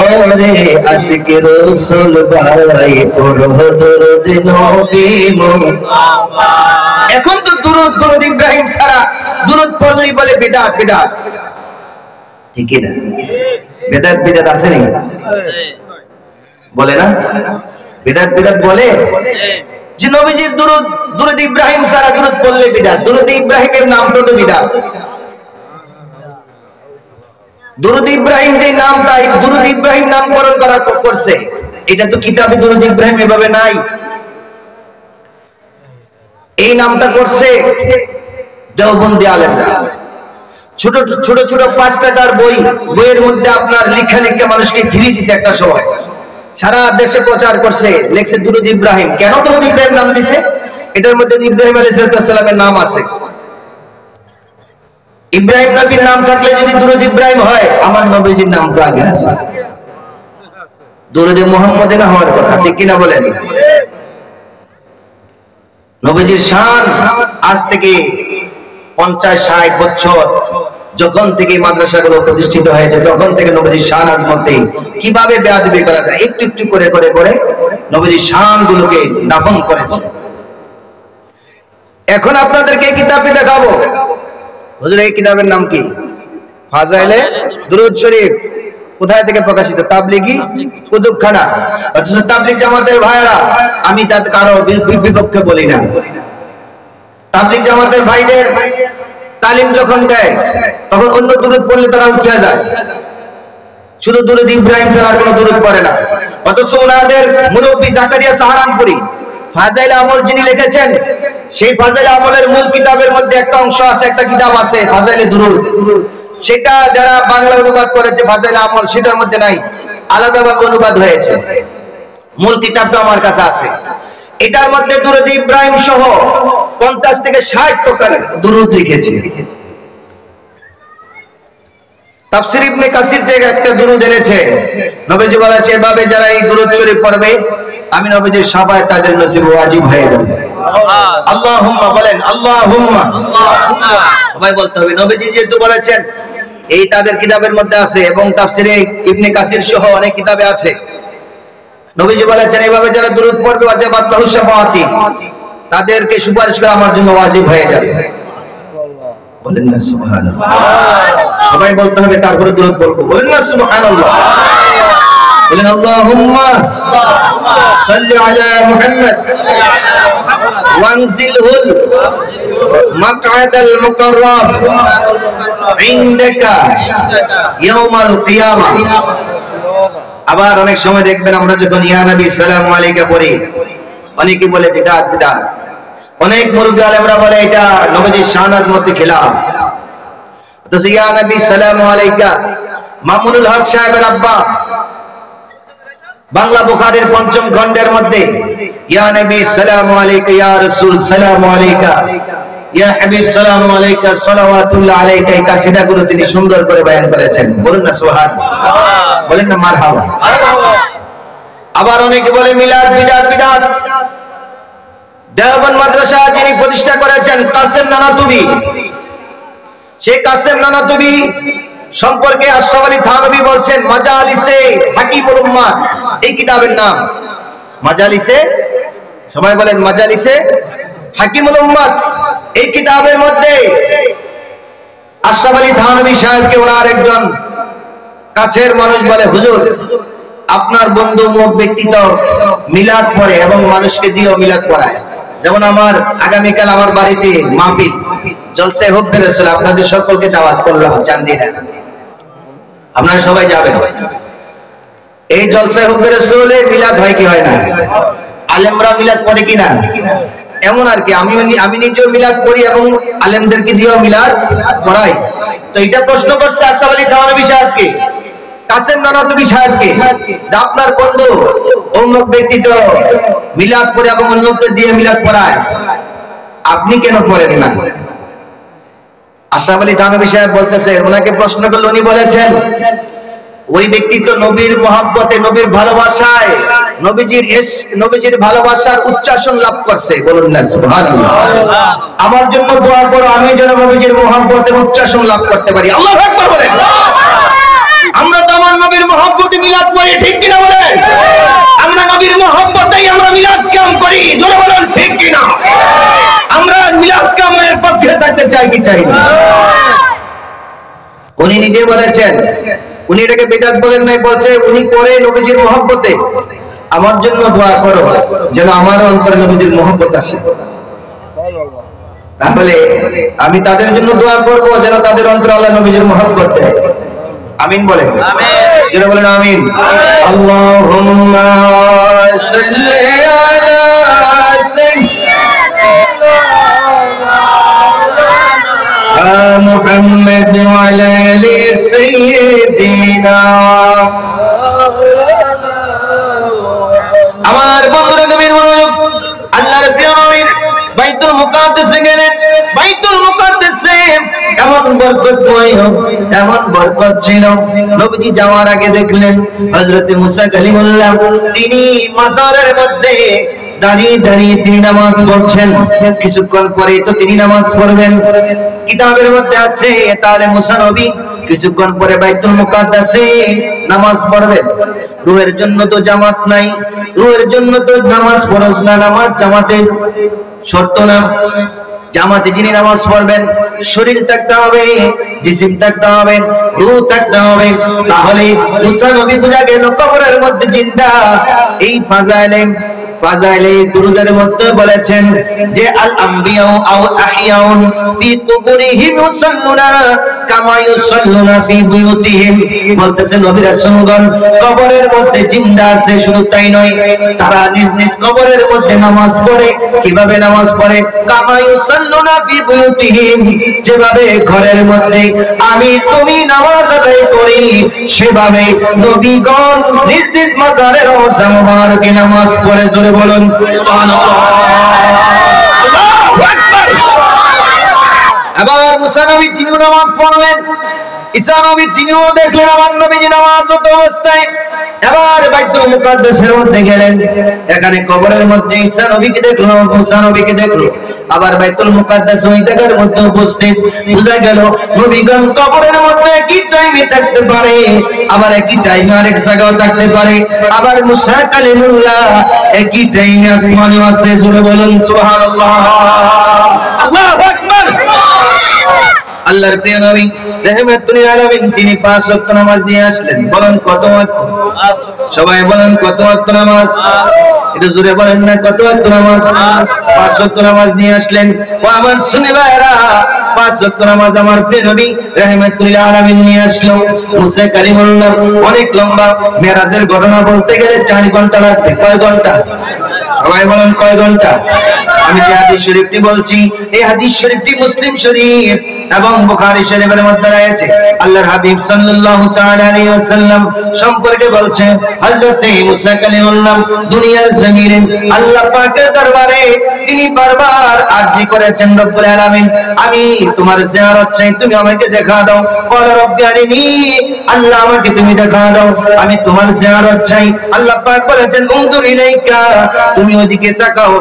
ওরে আশিক রাসূল ভাই পড় দরুদ নবী মুস্তাফা। এখন তো দরুদ ইব্রাহিম ছাড়া দরুদ পড়লেই বলে বিদআত বিদআত, ঠিক না? বেদাত বিদাত আছে নাকি? বলে না? বেদাত বিদাত বলে যে নবীজির দুরূদ ইব্রাহিম ছাড়া দুরূদ পড়লে বিদাত। দুরূদ ইব্রাহিমের নামটা তো বিদাত। দুরূদ ইব্রাহিম যে নামটা, দুরূদ ইব্রাহিম নামকরণ করা করছে, এটা তো কিতাবে দুরূদ ইব্রাহিম এভাবে নাই। এই নামটা করছে দেওবন্দি আলেমরা। ছোট ছোট ছোট 5 টাকার বইয়ের মধ্যে আপনার লেখা লিখে মানুষকে ফিরিয়ে দিছে একটা সময়, সারা দেশে প্রচার করছে, লেখছে দুরূদ ইব্রাহিম। কেন দুরূদ ইব্রাহিম নাম দিছে? এটার মধ্যে ইব্রাহিম আলাইহিস সালামের নাম আছে। ইব্রাহিম নবীর নাম থাকলে যদি দুরূদ ইব্রাহিম হয়, আমার নবীজির নাম তো আগে আছে, দুরূদ মুহাম্মদে না হওয়ার কথা, ঠিক কিনা বলেন? নবীজির শান আজ থেকে 50-60 বছর যখন থেকে মাদ্রাসাগুলো প্রতিষ্ঠিত হয়েছে, তখন থেকে নবীজির শান আজমতে কিভাবে বেয়াদবি করা যায় একটু একটু করে করে করে নবীজির শানগুলোকে দাফন করেছে। এখন আপনাদেরকে কিতাবটি দেখাবো। হুজুর এই কিতাবের নাম কি? ফাজাইলে দুরূদ শরীফ। কোথায় থেকে প্রকাশিত? তাবলিগি কুতুবখানা। অথচ তাবলিগ জামাতের ভাইরা, আমি তাদের কারো বিপক্ষে বলি না, তাবলিগ জামাতের ভাইদের তালিম যখন দেয় তখন অন্য দুরূদ পড়লে তারা উঠে যায়, শুধু দুরূদ ইব্রাহিম ছাড়া আর কোনো দুরূদ পড়ে না। অথচ ওনাদের মুরব্বী জাকারিয়া সাহারানপুরি ফাজাইলে আমল যিনি লিখেছেন, সেই ফাজাইলে আমলের মূল কিতাবের মধ্যে একটা অংশ আছে, একটা কিতাব আছে ফাজাইলে দুরূদ। সেটা যারা বাংলা অনুবাদ করেছে ফাজাইলে আমল, সেটার মধ্যে নাই, আলাদাভাবে অনুবাদ হয়েছে। মূল কিতাবটা আমার কাছে আছে। এটার মধ্যে দুরূদ ইব্রাহিম সহ 50 থেকে 60 প্রকারের দুরূদ লিখেছে। তাফসীর ইবনে কাসির থেকে একটা দুরূদ এনেছে, নবীজি বলেছে এভাবে যারা এই দুরূদ শরীফ পড়বে আমি নবীজির শাফায়াত তাদের নসিবে ওয়াজিব হয়ে যাবে। আল্লাহুম্মা বলেন, আল্লাহুম্মা। সবাই বলতে হবে। নবীজি যেহেতু বলেছেন এই তাদের কিতাবের মধ্যে আছে এবং তাফসীরে ইবনে কাসির সহ অনেক কিতাবে আছে। নবীজি বলেছেন এইভাবে যারা দুরূদ পড়বে ওয়াজিবাত লাহু শাফাআতি, তাদেরকে সুপারিশ করা আমার জন্য ওয়াজিব হয়ে যাবে। বলেন না সুবহানাল্লাহ। সবাই বলতে হবে, তারপরে দুরূদ পড়ব। বলেন না সুবহানাল্লাহ। বলেন আল্লাহুম্মা সাল্লি আলা মুহাম্মদ ওয়ানজিলহুল মাকআদাল মুকাররাম ইনদাকা ইয়াউমাল কিয়ামা। আবার অনেক সময় দেখবেন আমরা যখন ইয়া নবী সালামু আলাইকা পড়ি অনেকে বলে বিদআত বিদআত, অনেক মুরব্বি আলেমরা বলে এটা নবীজির শাহাদাত মধ্যে খেলাফ। তো ইয়া নবী সালামু আলাইকা মামুনুল হক সাহেবের আব্বা বাংলা বুখারীর পঞ্চম খণ্ডের মধ্যে ইয়া নবী সালামু আলাইকা ইয়া রাসূল সালামু আলাইকা ইয়া হাবিব সালামু আলাইকা সালাওয়াতুল্লাহ আলাইকা এই কাসিদাগুলো তিনি সুন্দর করে বয়ান করেছেন। বলুন না সুবহানাল্লাহ, বলেন না মারহাবা। আবার অনেকে বলে মিলাদ বিদআত বিদআত। দেওবন্দ মাদ্রাসা যিনি প্রতিষ্ঠা করেছেন কাসেম নানাতুবি, সেই কাসেম নানাতুবি সম্পর্কে আশরাফ আলী থানভী বলছেন মাজালিসে হাকিমুল উম্মাহ এই কিতাবের নাম। মাজালিসে, সবাই বলেন মাজালিসে হাকিমুল উম্মাহ এই কিতাবের মধ্যে আশরাফ আলী থানভী সাহেবকে ওনার একজন কাছের মানুষ বলে হুজুর আপনার বন্ধু মুখ ব্যক্তি তো মিলাদ পড়ে এবং মানুষকে দিয়েও মিলাদ পড়ায়। যেমন আমার আগামীকাল আমার বাড়িতে মাহফিল জলসে হুব্বে রাসূল, আপনাদের সকলকে দাওয়াত করলাম চান্দিনা, আপনারা সবাই যাবেন। এই জলসে হুব্বে রাসূলে মিলাদ হয় কি হয় না? আলেমরা মিলাদ পড়ে কিনা এমন আর কি। আমি নিজেও মিলাদ পড়ি এবং আলেমদেরকে দিয়েও মিলাদ পড়াই। তো এটা প্রশ্ন করছে আশরাফ আলী থানভী সাহেবকে, কাসেম নানাতুবি সাহেবকে, যে আপনার বন্ধু অমুক ব্যক্তি তো মিলাদ পড়ে এবং অন্যকে দিয়ে মিলাদ পড়ায়, আপনি কেন পড়েন না? আশরাফ আলী থানভী সাহেব বলতেছে, ওনাকে প্রশ্ন করলে উনি বলেছেন ওই ব্যক্তি তো নবীর মহব্বতে নবীর ভালোবাসায় নবীজির ভালোবাসার উচ্চাসন লাভ করছে। বলুন না সুবহানাল্লাহ। আমার জন্য দোয়া করো আমি যেন নবীজির মহব্বতে উচ্চাসন লাভ করতে পারি। আল্লাহু আকবার বলেন। আমরা তো আমার নবীর মহব্বতে মিলাদ করি, ঠিক কিনা বলেন? আমরা নবীর মহব্বতেই আমরা মিলাদ কিয়াম করি, জোরে বলেন ঠিক কিনা? আমরা মিলাদ কিয়ামের পক্ষে থাকতে চাই কি চাই না? উনি নিজে বলেছেন, উনি এটাকে বিদআত বলেন নাই, বলছে উনি করে নবীজির মহব্বতে। আমার জন্য দোয়া করো যেন আমার অন্তরে নবীজির মহব্বত আসে। তাহলে আমি তাদের জন্য দোয়া করব যেন তাদের অন্তরে আল্লাহ নবীজির মহব্বত দেয়। আমিন বলেন, যারা বলেন আমিন। আল্লাহুম্মা সাল্লি আলা সাইয়্যিদিনা মুহাম্মদ ওয়া আলা আলি সাইয়্যিদিনা। আমার বন্ধুরা নবীর মনোযোগ, আল্লাহর প্রিয় নবী বাইতুল মুকাদ্দাসে গেলেন। বাইতুল মুকাদ্দাসে এমন বরকতময়, এমন বরকত ছিল, নবীজি যাওয়ার আগে দেখলেন হযরত মুসা কালিমুল্লাহ তিনি মাজারের মধ্যে দাঁড়িয়ে দাঁড়িয়ে তিনি নামাজ পড়ছেন। কিছুক্ষণ পরে তো তিনি নামাজ পড়বেন। কিতাবের মধ্যে আছে তাহলে মুসা নবী কিছুক্ষণ পরে বাইতুল মুকাদ্দাসে নামাজ পড়বেন। রুহের জন্য তো জামাত নাই, রুহের জন্য তো নামাজ ফরজ না, নামাজ জামাতের শর্ত না। জামাতে যিনি নামাজ পড়বেন শরীর থাকতে হবে, জিসিম থাকতে হবে, রূহ থাকতে হবে। তাহলে মুসা নবী বুঝা গেল কবরের মধ্যে জিন্দা। এই ফাজাইলে দুরুদের মধ্যে বলেছেন যে আল আম্বিয়া আও আহিয়াউন ফি কুবুরিহিম ইউসাল্লুনা কামা ইউসাল্লুনা ফি বুয়ুতিহিম। বলতেছেন নবী রাসূলগণ কবরের মধ্যে জিন্দা আছে, শুধু তাই নয় তারা নিজ নিজ কবরের মধ্যে নামাজ পড়ে। কিভাবে নামাজ পড়ে? কামা ইউসাল্লুনা ফি বুয়ুতিহিম, যেভাবে ঘরের মধ্যে আমি তুমি নামাজ আদায় করি সেভাবে নবীগণ নিজ নিজ মাজারের রওজা মুবারকে নামাজ পড়ে। জোরে বলুন সুবহানাল্লাহ, আল্লাহু আকবার। এবার মুসা নবী তিনিও নামাজ পড়লেন। ঈসা নবী তিনিও দেখলেন আমার নবীজি নামাজরত অবস্থায়। এবার বাইতুল মুকাদ্দাসের মধ্যে গেলেন, এখানে কবরের মধ্যে ঈসা নবীকে দেখলো, মুসা নবীকে দেখলো। আবার বাইতুল মুকাদ্দাস ওই জায়গার মধ্যে উপস্থিত। বুঝা গেল নবীগণ কবরের মধ্যে একই টাইমে থাকতে পারে, আবার একই টাইমে আরেক জায়গাও থাকতে পারে। আবার মুসা কালিমুল্লাহ একই টাইমে আসমানে আছে। জোরে বলুন সুবহানাল্লাহ। আল্লাহু আকবার। আল্লাহর প্রিয় নবী রাহমাতুল আলামিন তিনি 5 ওয়াক্ত নামাজ দিয়ে আসলেন। বলেন কত ওয়াক্ত? সবাই বলেন কত ওয়াক্ত নামাজ? একটু জোরে বলেন না, কত ওয়াক্ত নামাজ? 5 ওয়াক্ত নামাজ দিয়ে আসলেন। ও আমার শুনে ভাইরা, 5 ওয়াক্ত নামাজ আমার প্রিয় নবী রাহমাতুল আলামিন নিয়ে আসলো। মুসা কালিমুল্লাহ অনেক লম্বা। মেরাজের ঘটনা বলতে গেলে 4 ঘন্টা লাগবে। কয় ঘন্টা? সবাই বলেন কয় ঘন্টা? আমি যে হাদিস শরীফটি বলছি, এই হাদিস শরীফটি মুসলিম শরীফ এবং বুখারী শরীফের মধ্যে রয়েছে। আল্লাহর হাবিব সাল্লাল্লাহু তাআলা আলাইহি ওয়াসাল্লাম সম্পর্কে বলছেন, হযরত মুসা কালিমুল্লাহ দুনিয়ার জমিনে আল্লাহ পাকের দরবারে তিনি বারবার আরজি করেছেন, রব্বুল আলামিন আমি তোমার জিয়ারত চাই, তুমি আমাকে দেখা দাও। বলে রব্বি আরিনি, আল্লাহ আমাকে তুমি দেখা দাও, আমি তোমার জিয়ারত চাই। আল্লাহ পাক বলেছেন উনজুর ইলাইকা, তুমি ওদিকে তাকাও,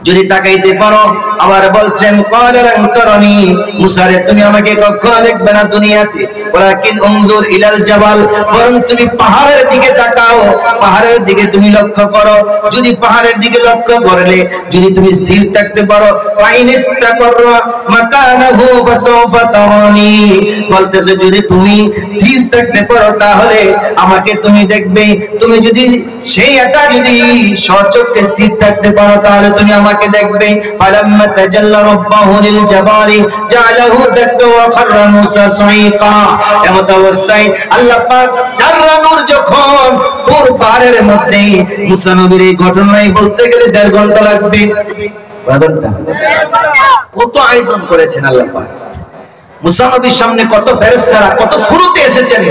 যদি তাকাইতে পারো। আবার বলছেন ক্বালান তারানি, মুসা রে তুমি আমাকে কখনো দেখবে না দুনিয়াতে, ওয়ালাকিন উনজুর ইলাল জাবাল, বরং তুমি পাহাড়ের দিকে তাকাও, পাহাড়ের দিকে তুমি লক্ষ্য করো। যদি পাহাড়ের দিকে লক্ষ্য করলে যদি তুমি স্থির থাকতে পারো, ফাইনিস্তাকাররা মাকানাহু ফাসাওফা তারানি, বলতেছে যদি তুমি স্থির থাকতে পারো তাহলে আমাকে তুমি দেখবে। তুমি যদি সেই এটা যদি সচক্ষে স্থির থাকতে পারো তাহলে তুমি আমাকে দেখবে। ফালাম্মা তাজাল্লা রাব্বাহু লিল জাবালি জাআলাহু দাক্কা ওয়া খাররা মুসা সাইকা, এমত অবস্থায় আল্লাহ পাক জাররা নূর যখন তুর পাহাড়ের মধ্যে, মুসা নবীর এই ঘটনাই বলতে গেলে 1.5 ঘন্টা লাগবে। কয় ঘন্টা? কত আয়োজন করেছেন আল্লাহ পাক। মুসা নবীর সামনে কত ফেরেশতারা কত শুরুতে এসেছেন।